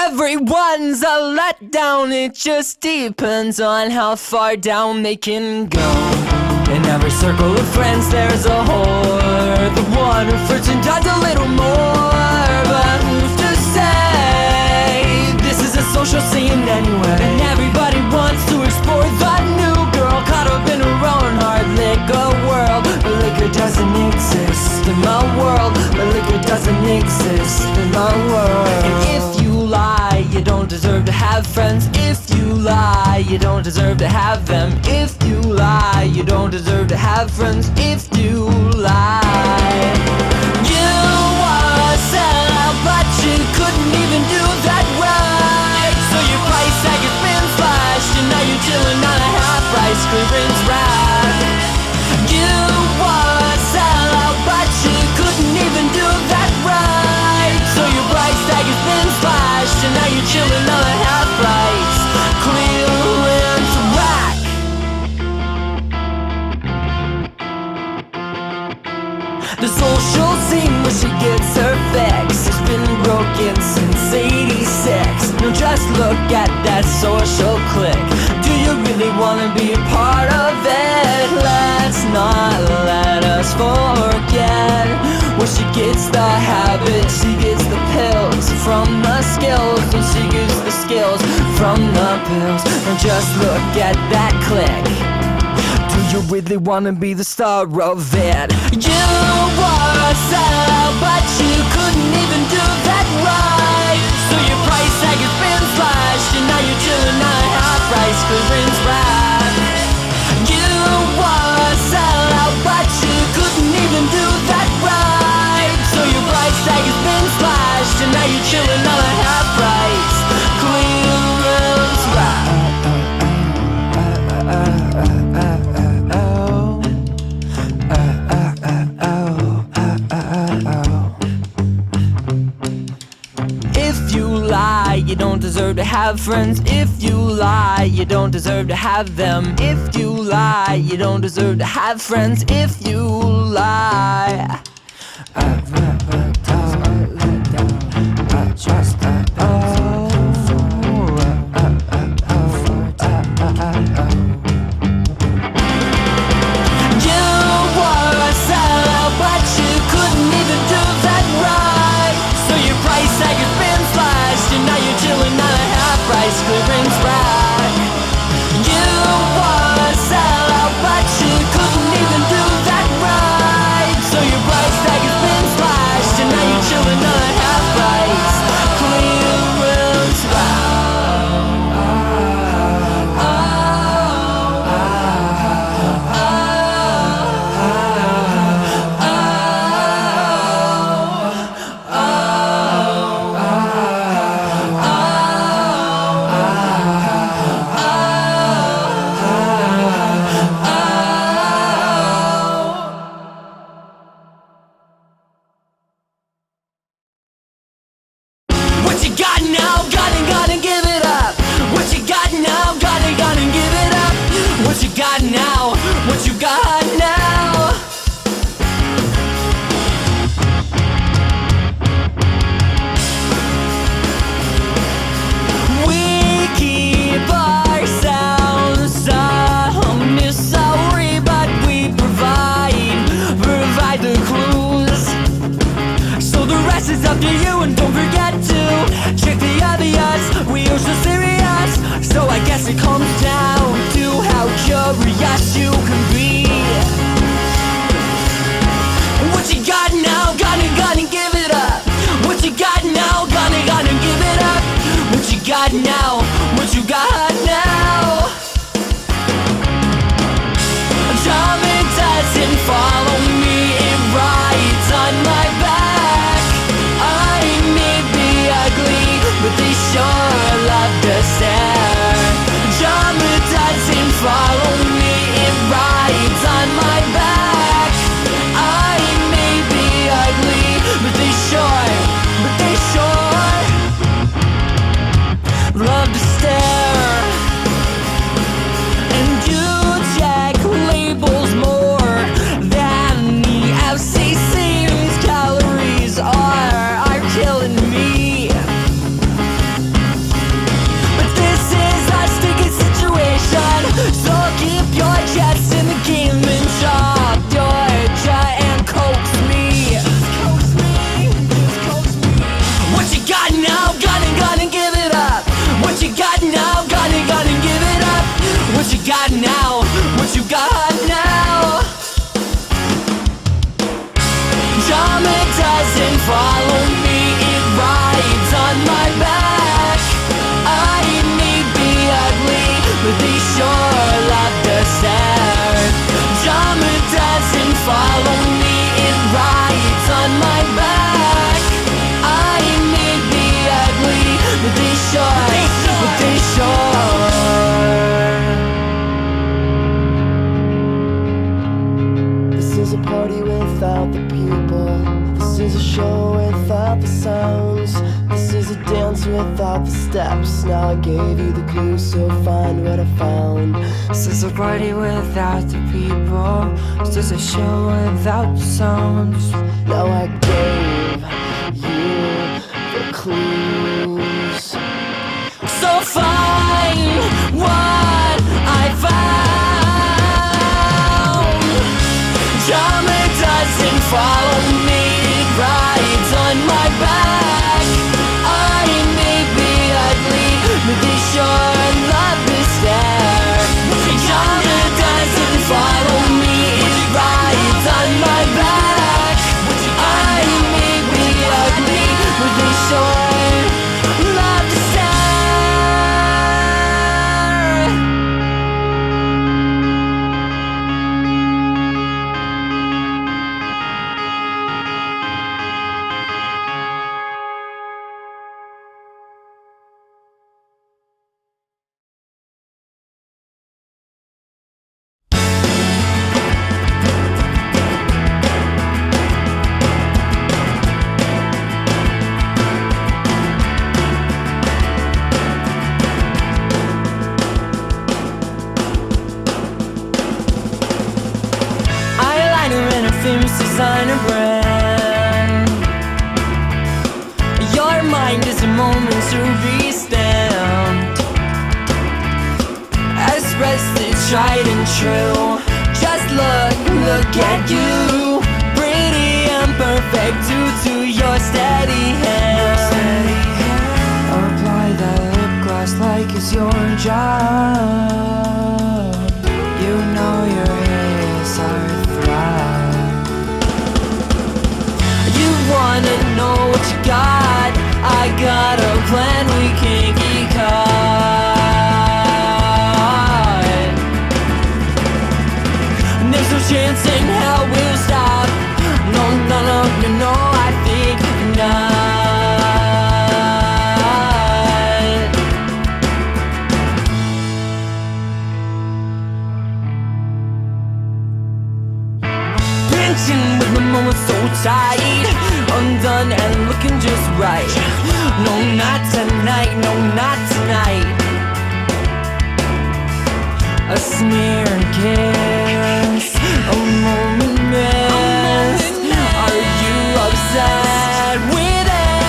Everyone's a letdown, it just depends on how far down they can go. In every circle of friends there's a whore, the one who flirts and does a little more. But who's to say this is a social scene anyway? And everybody wants to explore that new girl caught up in her own hard liquor world. But liquor doesn't exist in my world. But liquor doesn't exist in my world. And if you lie, you don't deserve to have friends. If you lie, you don't deserve to have them. If you lie, you don't deserve to have friends. If you lie, you are a sellout, but you couldn't even do that right. So your price tag has been slashed, and now you're chilling on a half-price clearance rack. You are a sellout, but you couldn't even do that right. So your price tag has been slashed, and now you're chilling on a half-price clearance rack. The social scene where she gets her fix has been broken since '86. Now just look at that social clique. Do you really wanna be a part of it? Let's not let us forget where she gets the habits, she gets the pills from the skills, and she gets the skills from the pills. Now just look at that clique. Do you really wanna be the star of it? You were a sellout, but you couldn't even do that right. So your price tag has been slashed, and now you're chilling on a half-price clearance rack. You were a sellout, but you couldn't even do that right. So your price tag has been slashed, and now you're chilling on a half-price clearance rack. If you lie, you don't deserve to have friends. If you lie, you don't deserve to have them. If you lie, you don't deserve to have friends. If you lie, clearance rack. You were a sellout, but you couldn't even do that right. So your price tag has been slashed, and now you're chilling on a half-price clearance What you got now, gotta give it up. What you got now, gotta give it up. What you got now, what you got now. We keep ourselves sorry, but we provide the clues. So the rest is up to you, and don't forget to check the obvious. We are so serious, so I guess it comes down to how curious you can be. What you got now, gonna give it up. What you got now, gonna give it up. What you got now, what you got now. Time it doesn't follow me, it rides on my back. I may be ugly, but they sure love to stare. Drama doesn't follow me, it rides on my back. I may be ugly, but they sure love got now? What you got now? Drama doesn't follow me, it rides on my back. I may be ugly, but they sure love the stare. Drama doesn't follow me, it rides on my back. I may be ugly, but they sure, but they sure. This is a party without the people. This is a show without the sounds. This is a dance without the steps. Now I gave you the clue, so find what I found. This is a party without the people. This is a show without the sounds. Now I gave you the clues. So find what I found. Drama doesn't follow me, it rides on my back. I may be ugly, but they sure love to stare. Drama doesn't follow me, it rides on my back. I may be ugly, but they sure love to stare. Famous designer brand. Your mind is a moment to be stamped. Expressly tried and true. Just look at you. Pretty and perfect due to your steady hand. Apply that lip gloss like it's your job. You know your ears are throbbing. You wanna know what you got? I got a plan, we can't get caught. There's no chance in hell we'll stop. No, no, no, no, no, I think not. Pinching with my moment so tight, undone and looking just right. No, not tonight, no, not tonight. A sneer and kiss, a moment missed. Are you upset with it?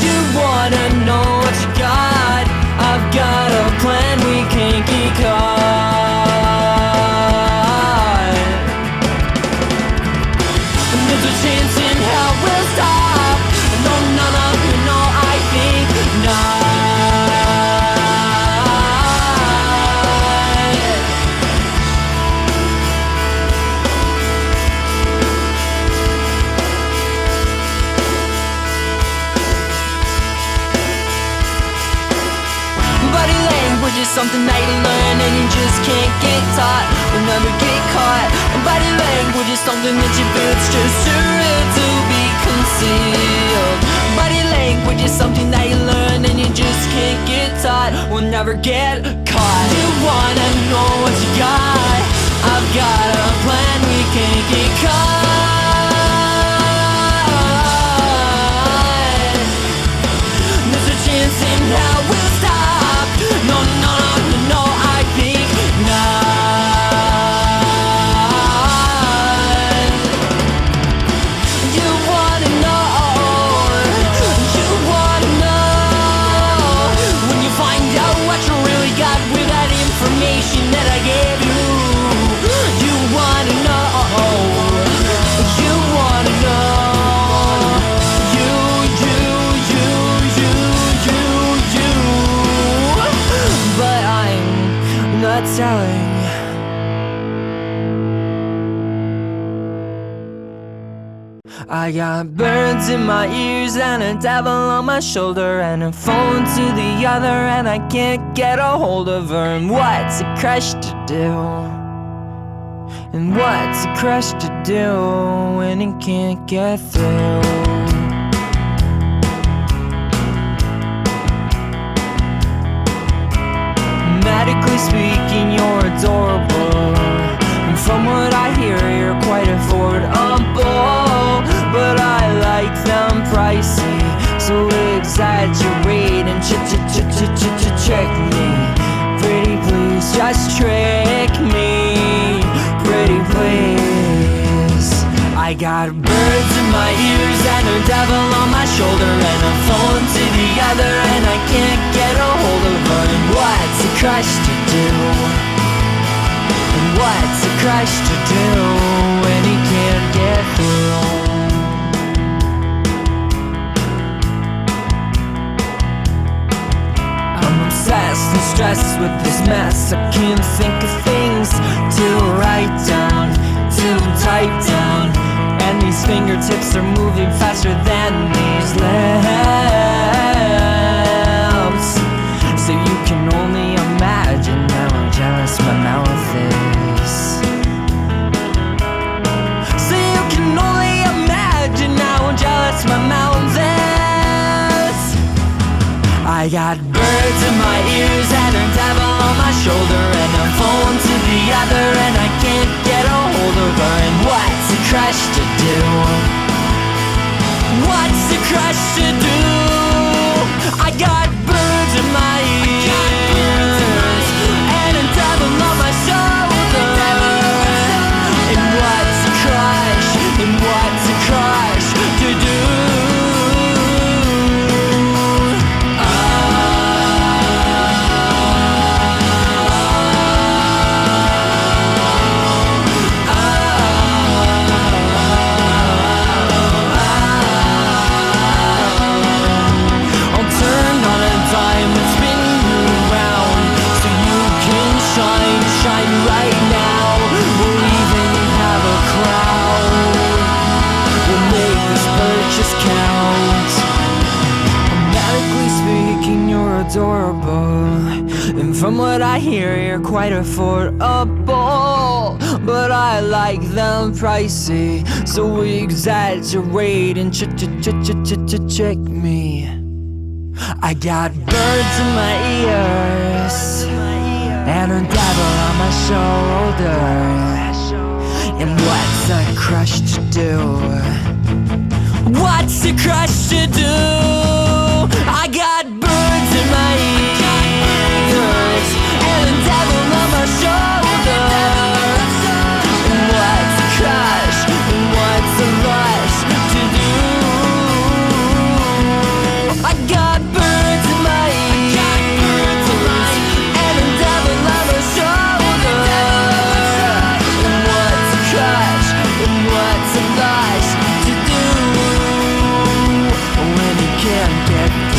You wanna know what you got? I've got a plan, we can't get caught. There's a chance in hell we'll stop. No, no, no, no, I think not. Body language is something that you learn and you just can't get taught. You'll never get caught. Body language is something that you feel, it's just too real to be concealed. Body language is something that you learn and you just can't get taught. Will never get caught. You wanna know what you got? I've got a plan, we can't get caught. There's a chance in hell we'll stop. No, no, no, no, no, I think not. You wanna know, when you find out what you really got with that information that I telling. I got birds in my ears and a devil on my shoulder, and a phone to the other, and I can't get a hold of her. And what's a crush to do? And what's a crush to do when it can't get through? Medically speaking, you're adorable, and from what I hear, you're quite affordable. But I like them pricey, so exaggerate and trick me. Pretty please, just trick me. Pretty please. I got birds in my ears and a devil on my shoulder, and a phone to the other, and I can't get a hold of her. And what's a crush to do? And what's a crush to do when he can't get through? Obsessed and stressed with this mess. I can't think of things to write down, to type down, and these fingertips are moving faster than these lips. So you can only imagine how jealous my mouth is. So you can only imagine how jealous my mouth is. I got birds in my ears and a devil on my shoulder, and a phone to the other, and I can't get a hold of her. And what's a crush to do? What's a crush to do? I got birds in my ears and a devil on my shoulder. And what's a crush? And what's a crush to do? Shine right now. We'll even have a crowd. We'll make this purchase count. Medically speaking, you're adorable, and from what I hear, you're quite affordable. But I like them pricey, so we exaggerate and check me. I got birds in my ears and a devil on my shoulder. And what's a crush to do? What's a crush to do? I got birds in my ears and a devil on my shoulder. And what's a crush? And what's a rush to do? I got birds in my ears and a devil on my shoulder. And what's a crush? And what's a rush to do when you can't get through?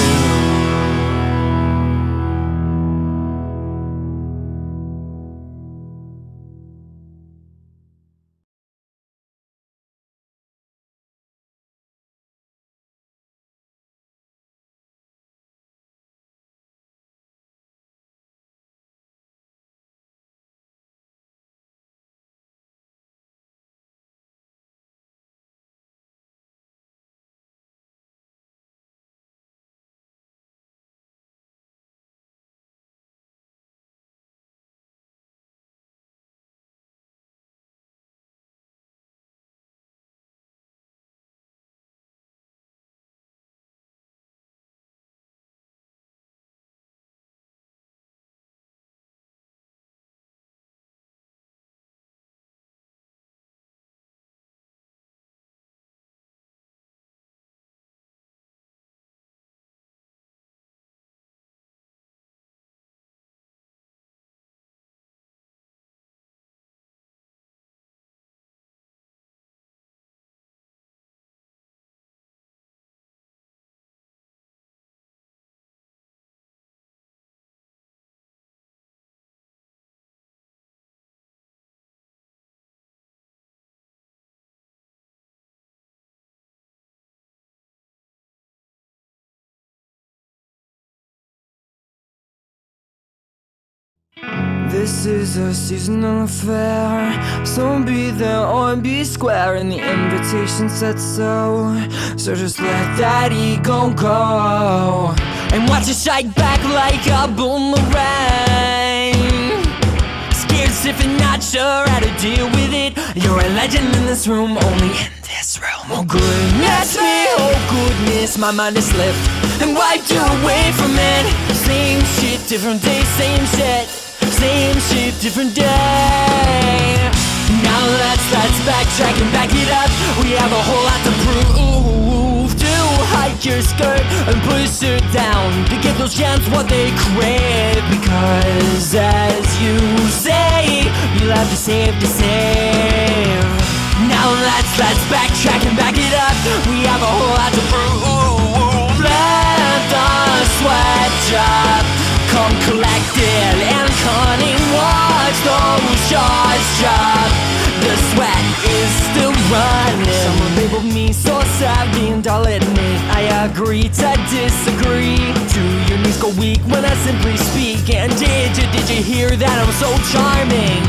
This is a seasonal affair, so be there or be square. And the invitation said so, so just let that ego go and watch it strike back like a boomerang. Scared, stiff and not sure how to deal with it. You're a legend in this room, only in this room. Oh goodness me, oh goodness, my mind has slipped and wiped you away from it. Same shit, different day, same shit. Same shit, different day. Now let's backtrack and back it up. We have a whole lot to prove. To hike your skirt and push it down, to give those gems what they crave. Because as you say, you'll have to save to save. Now let's backtrack and back it up. We have a whole lot to prove. Let the sweat drop, come collected and cunning. Watch those jaws drop. The sweat is still running. Someone labeled me so savvy, and I'll admit I agree to disagree. Do your knees go weak when I simply speak? And did you hear that I'm so charming?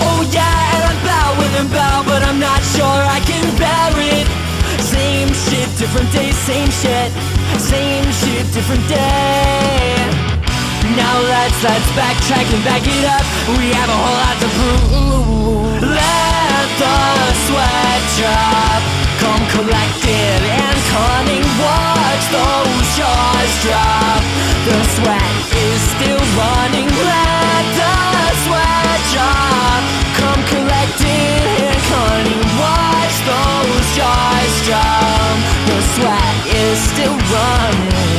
Oh yeah, and I'm bow, but I'm not sure I can bear it. Same shit, different day, same shit. Same shit, different day. Now let's backtrack and back it up. We have a whole lot to prove. Let the sweat drop, come collected and cunning. Watch those jaws drop. The sweat is still running. Let the sweat drop, come collected and cunning. Watch those jaws drop. The sweat is still running.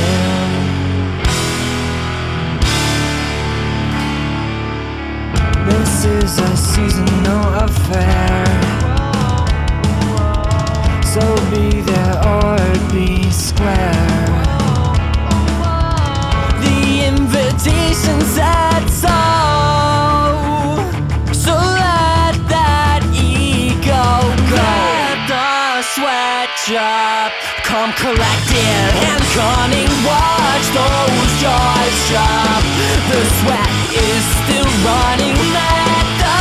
This is a seasonal affair, so be there or be square. The invitation said so, so let that ego go. Let the sweat drop, come collected and cunning. Watch those jaws drop. The sweat is still running. Let the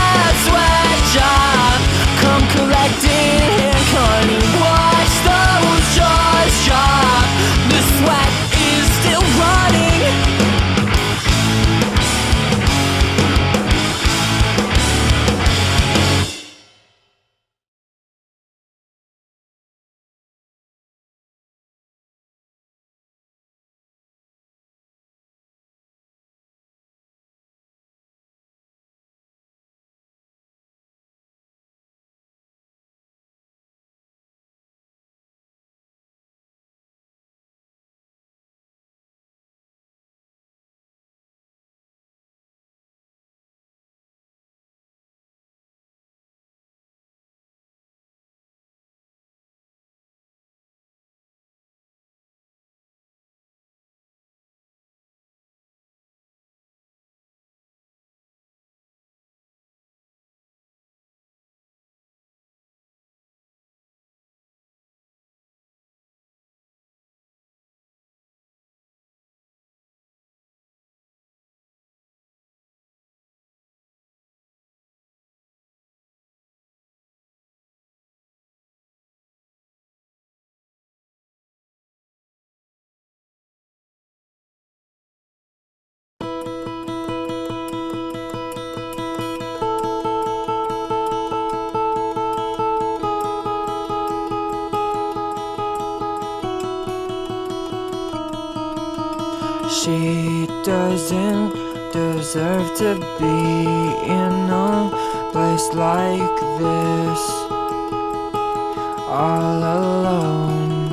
sweat drop, come collected and cunning. Watch those jaws drop. The sweat is still running. She doesn't deserve to be in a place like this, all alone.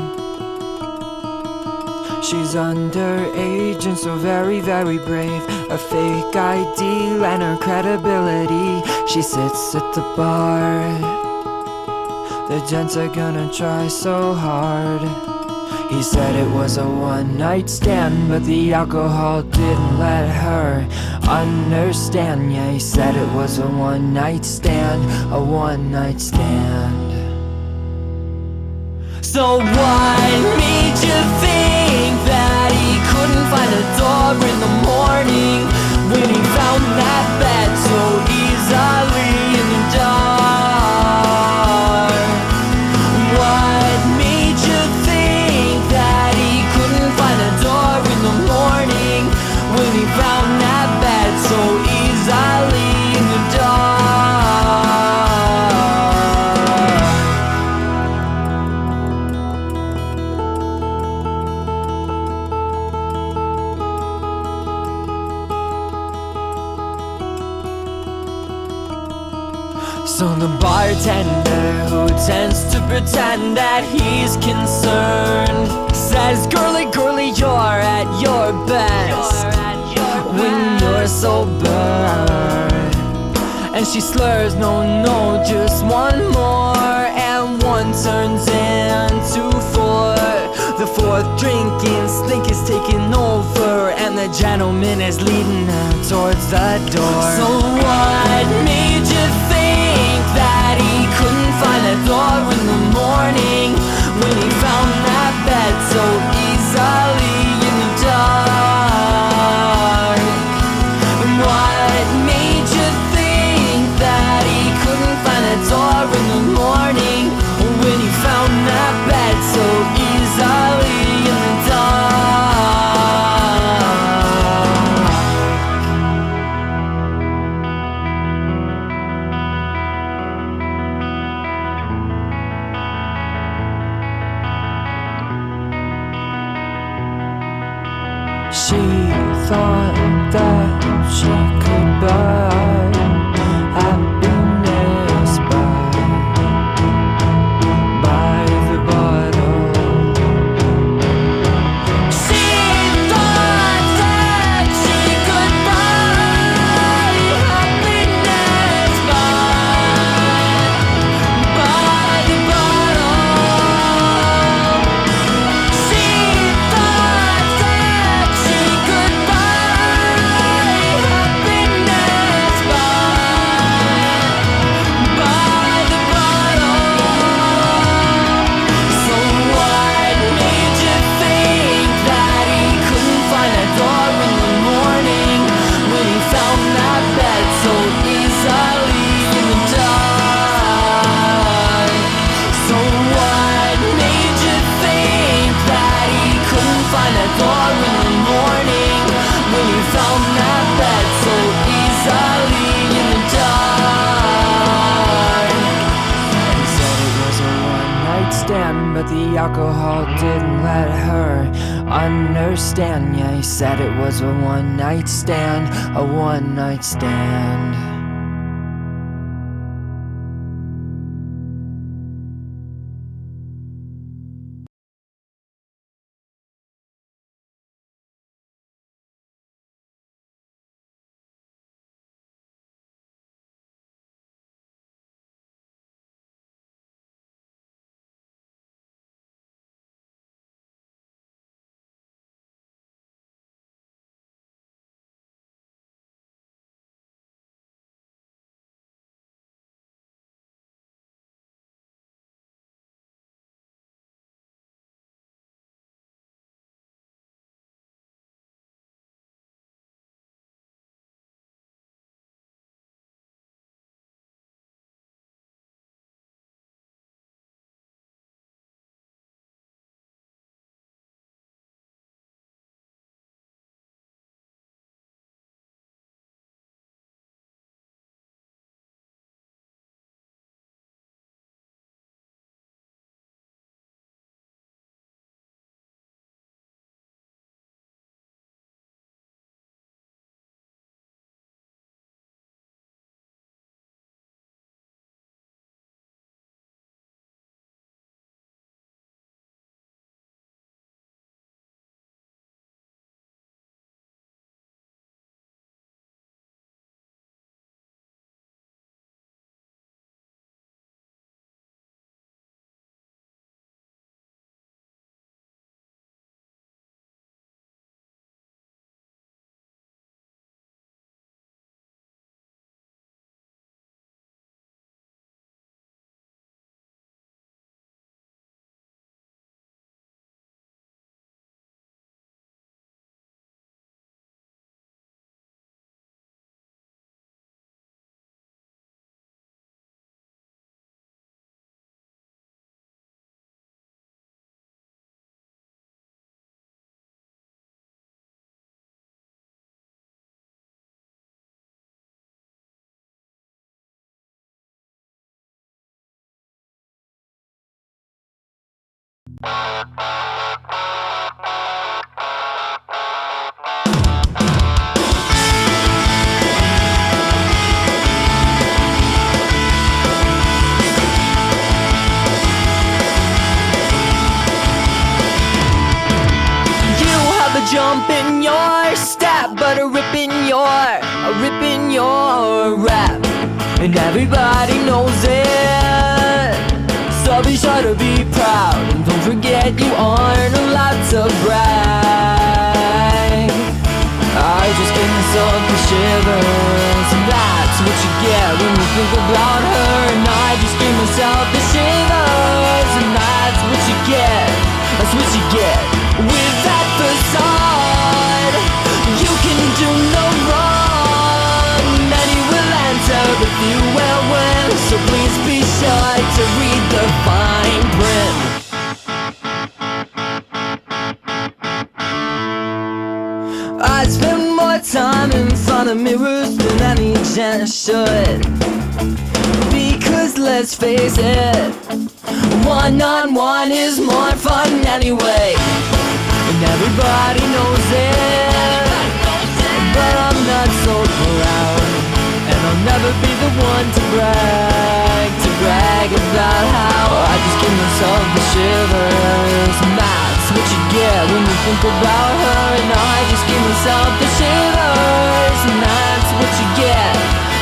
She's underage and so very, very brave. A fake ID and her credibility. She sits at the bar. The gents are gonna try so hard. He said it was a one-night stand, but the alcohol didn't let her understand. Yeah, he said it was a one-night stand, a one-night stand. So what made you think that he couldn't find a door in the morning when he found that bed So the bartender, who tends to pretend that he's concerned, says, girly, girly, you're at your best when you're sober. And she slurs, no, no, just one more. And one turns into four. The fourth drinking slink is taking over, and the gentleman is leading her towards the door. So what made you think that he couldn't find that door in the morning, when he found that bed so easily in the dark? What made you think that he couldn't find that door in the morning, when he found that bed so easily in the dark? She thought that she could buy happiness by the bottle. She thought that she could buy happiness by the bottle. She thought that she could buy happiness by the bottle. So what made you think that he couldn't find that door in the morning, when he found that bed so easily in the dark? So what made you think that he couldn't find that door in the morning, when he found that bed so easily in the dark? He said it was a one-night stand, but the alcohol didn't let her understand. Yeah, he said it was a one-night stand, a one-night stand. jump in your step, but a rip in your rap, and everybody knows it. So be sure to be proud, and don't forget you aren't allowed to brag. I just gave myself the shivers, and that's what you get when you think about her. And I just gave myself the shivers, and that's what you get. That's what you get with that facade. You can do no wrong, and you will answer if you will win. So please be sure to read the fine print. I spend more time in front of mirrors than any gent should, because let's face it, one-on-one is more fun anyway, and everybody knows it. But I'm not so proud, and I'll never be the one to brag about how I just give myself the shivers. And that's what you get when you think about her. And I just give myself the shivers, and that's what you get.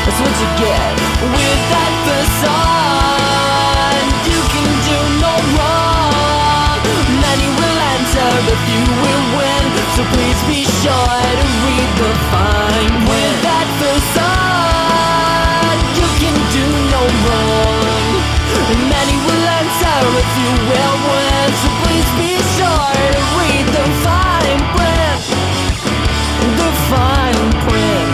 That's what you get with that facade. You can do no wrong, many will answer if you will win. So please be sure to read the fine print. With that facade, you can do no wrong, and many will answer if you will win. So please be sure to read the fine print. The fine print.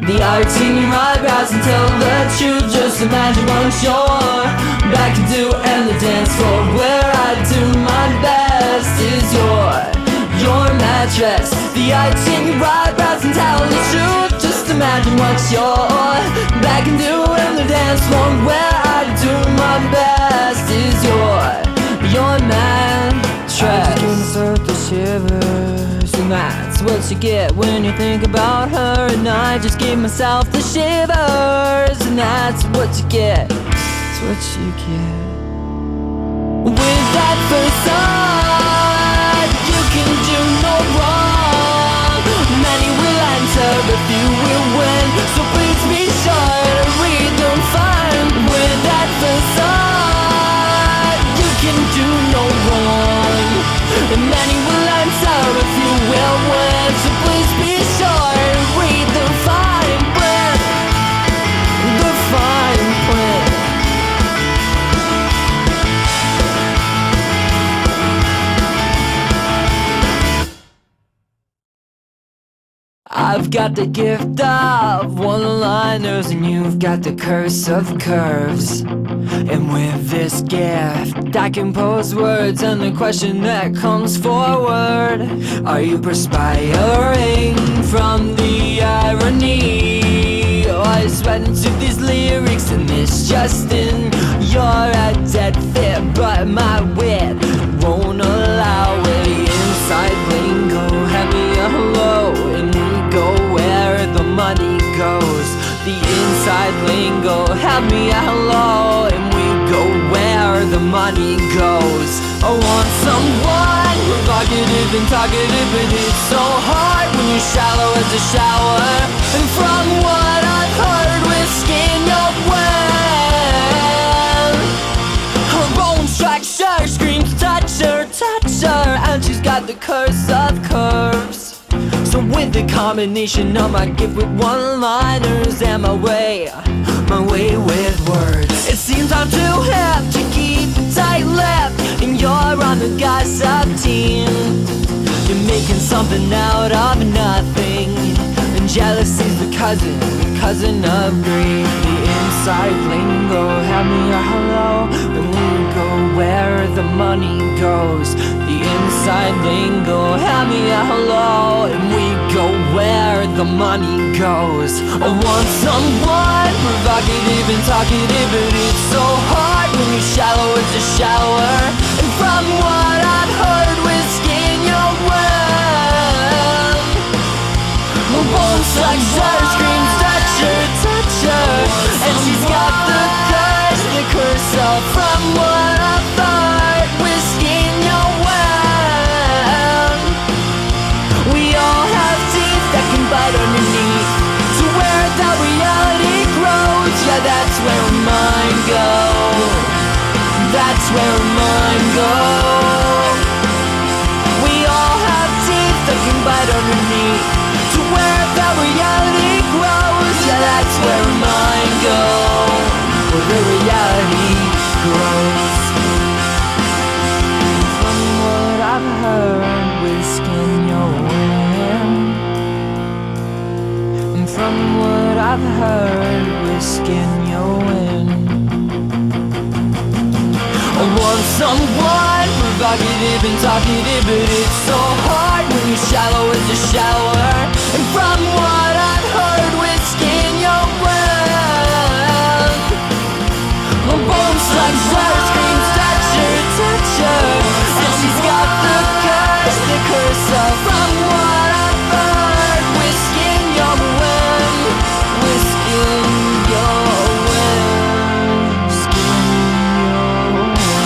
The art's in your eyebrows and tell the truth. Just imagine once you're back to do and the dance floor where I do my best is your mattress. The art's in your eyebrows and tell the truth. Just imagine once you're back and do and the dance floor where I do my best is your mattress. I just give myself the shivers, and that's what you get when you think about her. And I just gave myself the shivers, and that's what you get. That's what you get with that facade. You can do no wrong, many will answer if you will win. So please be sure to read the fine. With that facade, you can do no wrong, and many will answer if you will win. So please be sure to read the fine print. The fine print. I've got the gift of one-liners, and you've got the curse of curves. And with this gift, I compose words, and the question that comes forward: are you perspiring from the irony? Or sweating to these lyrics and this Justin? You're a dead fit, but my wit won't allow it. Inside lingo, hand me a hello, and we go where the money goes. The inside lingo, have me a hello, and we go where the money goes. I want someone provocative and talkative, but it's so hard when you're shallow as a shower. And from what I've heard, whiskey in your well, her bone structure screams touch her, and she's got the curse of curves. So with the combination of my gift with one-liners and my way with words, it seems I'm too hip to keep tight-lipped, and you're on the gossip team. You're making something out of nothing, and jealousy's the cousin of greed. The inside lingo, have me a hello, and we go where the money goes. The inside lingo, have me a hello, and we go where the money goes. I want someone provocative and talkative, but it's so hard when you're shallow as a shower. And from what I've heard, whiskey in your well, my bone structure screams that you're that's where mine go. That's where mine go. We all have teeth that can bite underneath to where that reality grows. Yeah, that's where mine go, where the reality grows. From what I've heard, Risque in your wind. And from what I've heard, Risque in your wind. I want someone provocative and talkative, but it's so hard when you're shallow as a shallower. And from what I've heard, Risque in your wind. My bones like fire, screams, touch her. And she's got the curse of. From what I've heard, Risque in your wind. Risque in your wind. Risque in your wind.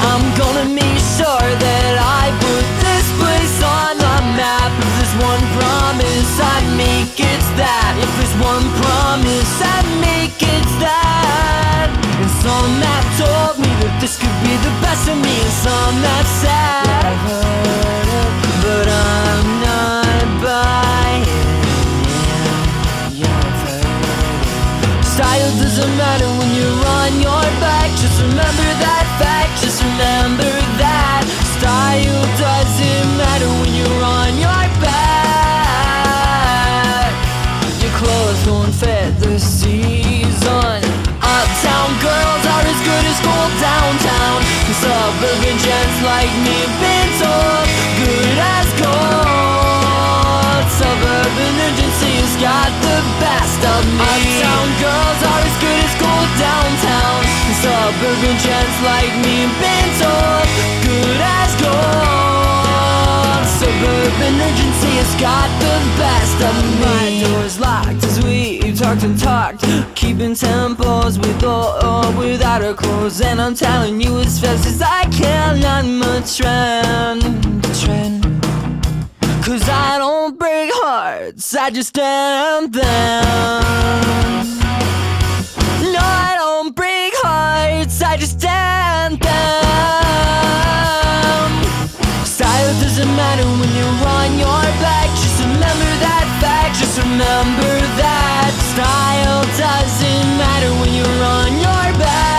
I'm gonna make sure that I put this place on the map. If there's one promise I make, it's that. If there's one promise I make, it's that. And some have told me that this could be the best of me, and some have said I've heard it, but I'm not buying it. Yeah, I've heard it. Style doesn't matter when you're on your back. Just remember that fact, just remember that. Style doesn't matter when you're on your back. Your clothes don't fit the season. Uptown girls are as good as gold downtown. Suburban gents like me been told good as gold. Suburban urgency has got the best of me. Uptown girls are as good as gold downtown. Suburban gents like me been told good as gold. Suburban urgency has got the best of me. My door's locked as we talked and talked, keeping tempos with or without our clothes. And I'm telling you as fast as I can, not much trend. Cause I don't break hearts, I just stand them. No, I don't break hearts, I just stand them. Style doesn't matter when you're on your back. Just remember that fact, just remember that. Style doesn't matter when you're on your back.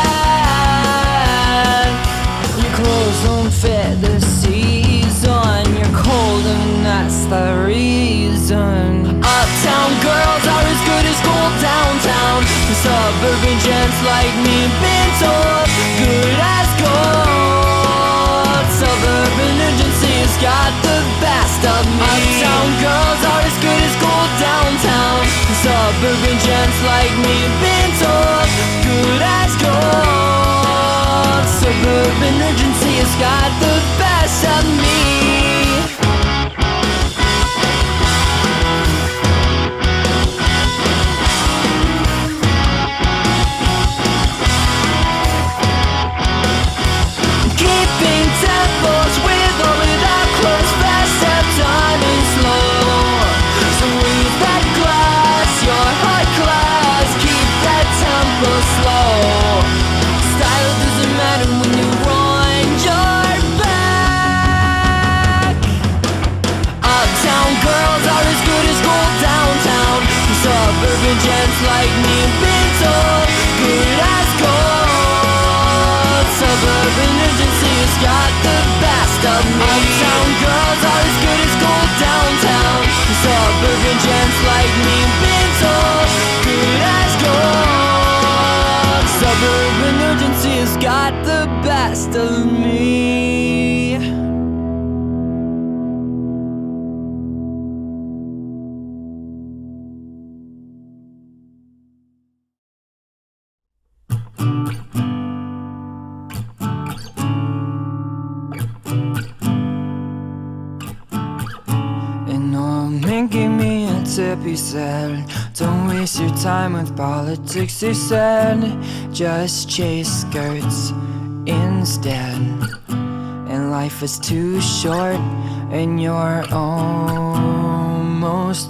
Your clothes don't fit the season. You're cold and that's the reason. Uptown girls are as good as gold downtown. Suburban gents like me been told good as gold. Suburban urgency has got the best of me. Uptown girls are as good as gold downtown. Suburban gents like me been told good as gold. Suburban urgency has got the best of me. Suburban gents like me been told good as gold. Suburban urgency has got the best of me. Uptown girls are as good as gold downtown. Suburban gents like me been told good as gold. Suburban urgency has got the best of me. Gave me a tip, he said, don't waste your time with politics, he said, just chase skirts instead. And life is too short and you're almost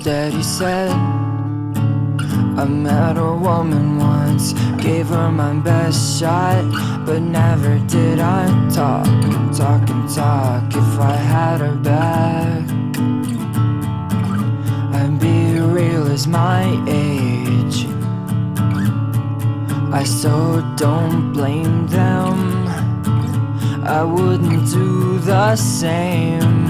dead, he said. I met a woman once, gave her my best shot, but never did I talk if I had her back. Real is my age, I so don't blame them. I wouldn't do the same,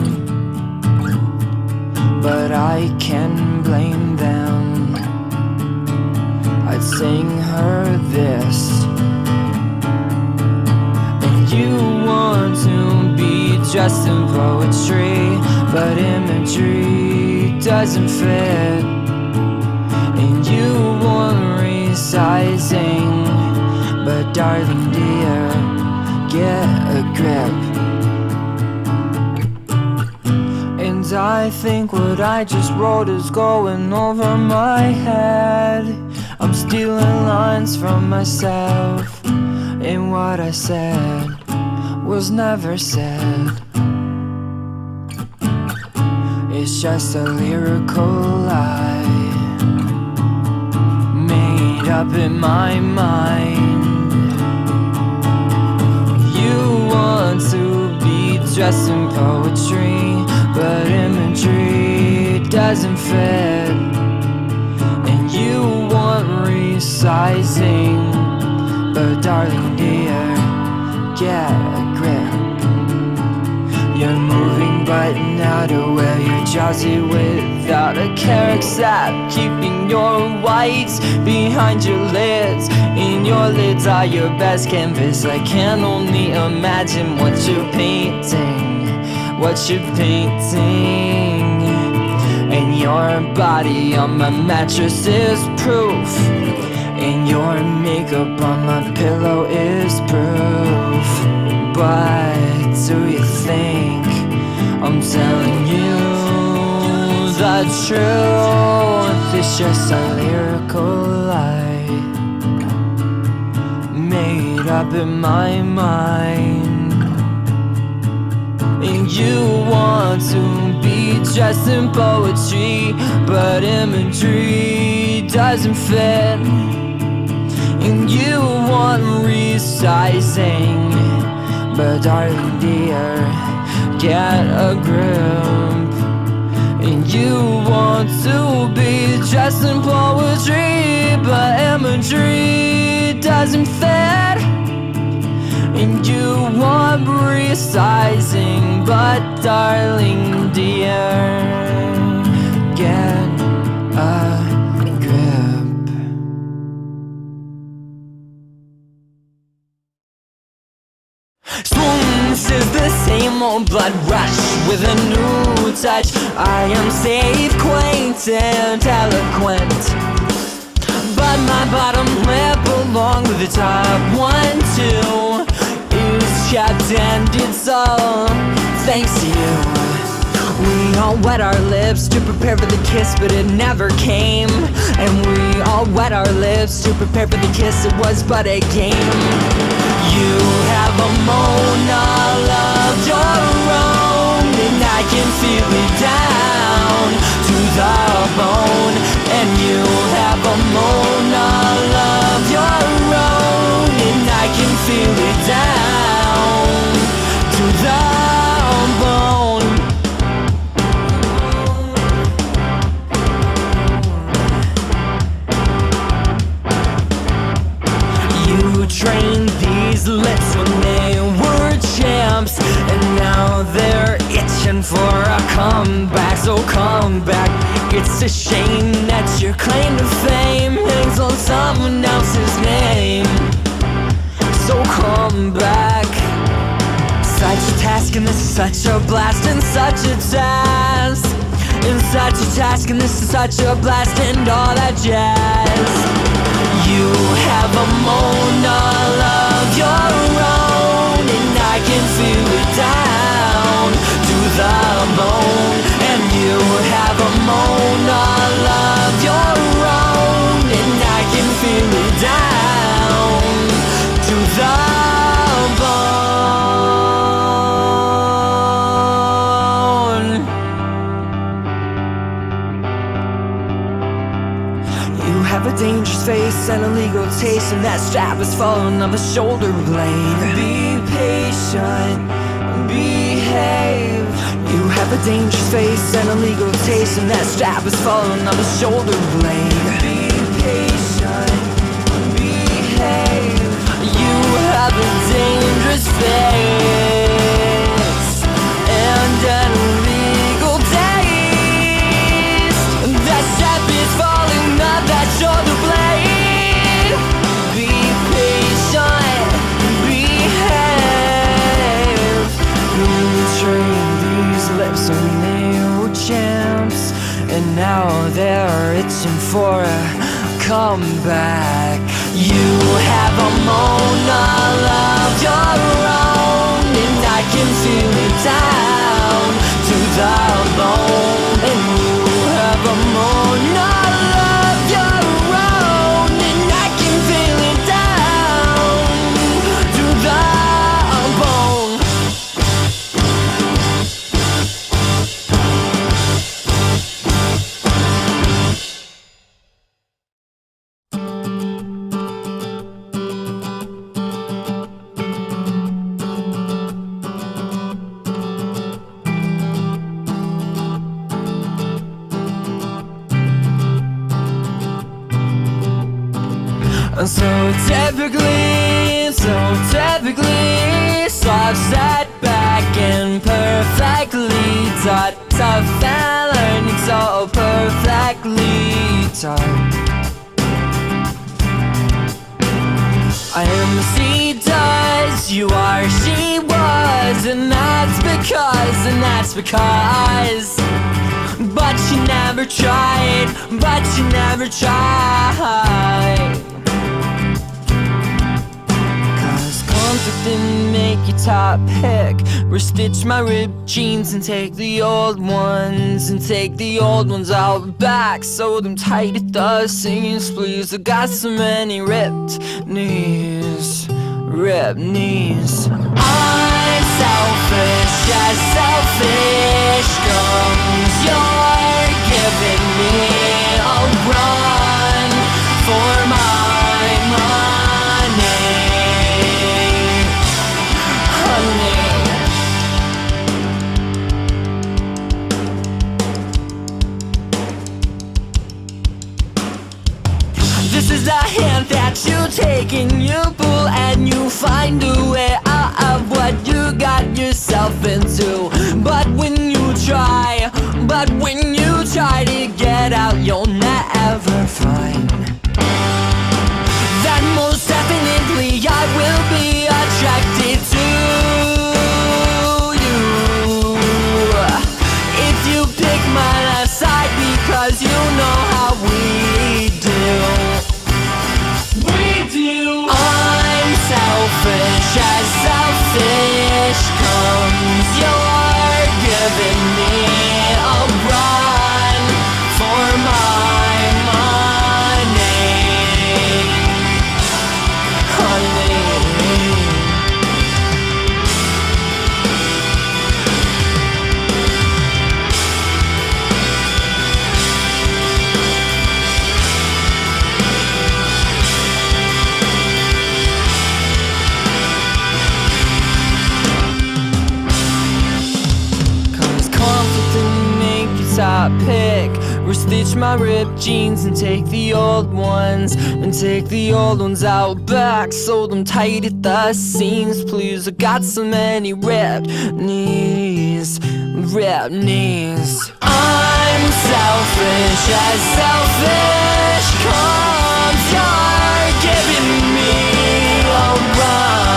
but I can blame them. I'd sing her this, and you want to be dressed in poetry, but imagery doesn't fit. And you want resizing, but darling dear, get a grip. And I think what I just wrote is going over my head. I'm stealing lines from myself, and what I said was never said. It's just a lyrical lie made up in my mind. You want to be dressed in poetry, but imagery doesn't fit. And you want resizing, but darling dear, get a grip. You're moving but now to where you're drowsy without a care, except keeping your whites behind your lids. And your lids are your best canvas. I can only imagine what you're painting, what you're painting. And your body on my mattress is proof, and your makeup on my pillow is proof. But do you think I'm telling you the truth? It's just a lyrical lie made up in my mind. And you want to be dressed in poetry, but imagery doesn't fit. And you want resizing, but darling dear, get a grip. And you want to be dressed in poetry, but imagery doesn't fit. And you want resizing, but darling dear, get a grip. Swoons is the same old blood rush with a new touch. I am safe, quaint and eloquent, but my bottom lip along with the top one too is chapped, and it's all thanks to you. We all wet our lips to prepare for the kiss, but it never came. And we all wet our lips to prepare for the kiss, it was but a game. You have a moan all of your own, and I can feel it down to the bone. And you have a moan all of your own, and I can feel it down to the bone. looking for a comeback, so come back. It's a shame that your claim to fame hangs on someone else's name, so come back. Such a task and this is such a blast and such a task, and such a task and this is such a blast and all that jazz. You have a moan all of your own, and I can feel it down to the bone. And you have a moan all of your own, and I can feel it down to the bone. You have a dangerous face and a legal taste, and that strap is falling off a shoulder blade. Be patient, behave. You have a dangerous face and a legal taste, and that strap is falling off a shoulder blade. Be patient, behave. You have a dangerous face and an illegal taste. That strap is falling off that shoulder blade. Be patient, behave. You trained these lips when they were champs, and now they're itching for a comeback. You have a moan all of your own, and I can feel it down to the bone. And you have a moan all of your own, and I can feel it down to the bone. So I've sat back and perfectly taught, tough and learning so perfectly taught. I am as he does, you are, she was, and that's because, but you never tried, Conflict didn't make you top pick. Restitch my ripped jeans and take the old ones out back. Sew them tight at the seams, please. I got so many ripped knees. I'm selfish as selfish comes. You're giving me a run for my money, honey. This is the hand that you take and you pull and you find a way out of what you got yourself into. But when you try to get out, you'll never find that most definitely I will be attracted to you. If you pick my left side, because you know how we do. I'm selfish as selfish comes. You're giving me a run for my money, honey. Top pick, restitch my ripped jeans and take the old ones out back. Sew them tight at the seams, please. I got so many ripped knees. ripped knees. I'm selfish as selfish comes. You're giving me a run.